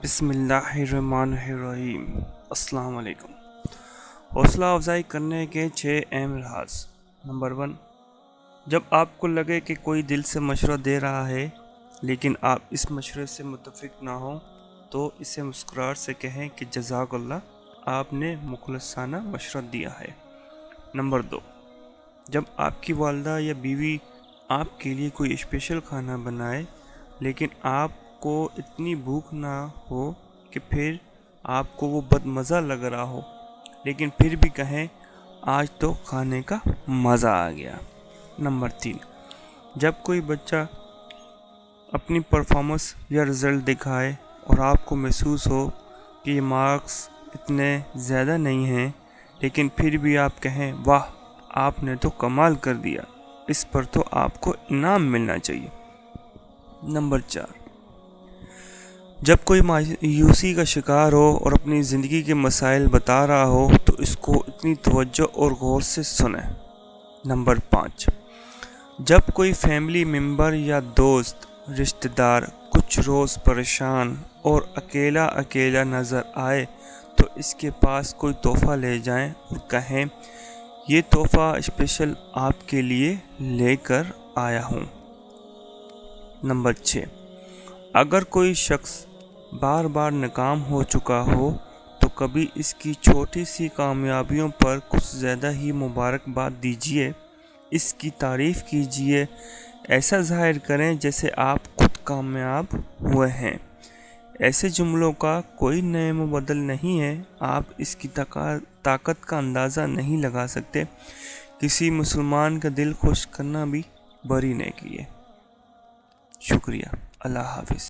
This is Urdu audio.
بسم اللہ الرحمن الرحیم۔ السلام علیکم۔ حوصلہ افزائی کرنے کے 6 اہم راز۔ نمبر 1، جب آپ کو لگے کہ کوئی دل سے مشورہ دے رہا ہے لیکن آپ اس مشورے سے متفق نہ ہوں تو اسے مسکراہٹ سے کہیں کہ جزاک اللہ، آپ نے مخلصانہ مشورہ دیا ہے۔ نمبر 2، جب آپ کی والدہ یا بیوی آپ کے لیے کوئی اسپیشل کھانا بنائے لیکن آپ کو اتنی بھوک نہ ہو کہ پھر آپ کو وہ بد مزہ لگ رہا ہو، لیکن پھر بھی کہیں آج تو کھانے کا مزہ آ گیا۔ نمبر 3، جب کوئی بچہ اپنی پرفارمنس یا رزلٹ دکھائے اور آپ کو محسوس ہو کہ یہ مارکس اتنے زیادہ نہیں ہیں لیکن پھر بھی آپ کہیں واہ آپ نے تو کمال کر دیا، اس پر تو آپ کو انعام ملنا چاہیے۔ نمبر 4، جب کوئی مایوسی کا شکار ہو اور اپنی زندگی کے مسائل بتا رہا ہو تو اس کو اتنی توجہ اور غور سے سنیں۔ نمبر 5، جب کوئی فیملی ممبر یا دوست رشتہ دار کچھ روز پریشان اور اکیلا نظر آئے تو اس کے پاس کوئی تحفہ لے جائیں اور کہیں یہ تحفہ اسپیشل آپ کے لیے لے کر آیا ہوں۔ نمبر 6، اگر کوئی شخص بار بار ناکام ہو چکا ہو تو کبھی اس کی چھوٹی سی کامیابیوں پر کچھ زیادہ ہی مبارکباد دیجیے، اس کی تعریف کیجیے، ایسا ظاہر کریں جیسے آپ خود کامیاب ہوئے ہیں۔ ایسے جملوں کا کوئی نئے مبدل نہیں ہے، آپ اس کی طاقت کا اندازہ نہیں لگا سکتے۔ کسی مسلمان کا دل خوش کرنا بھی بڑی نیکی ہے۔ شکریہ۔ اللہ حافظ۔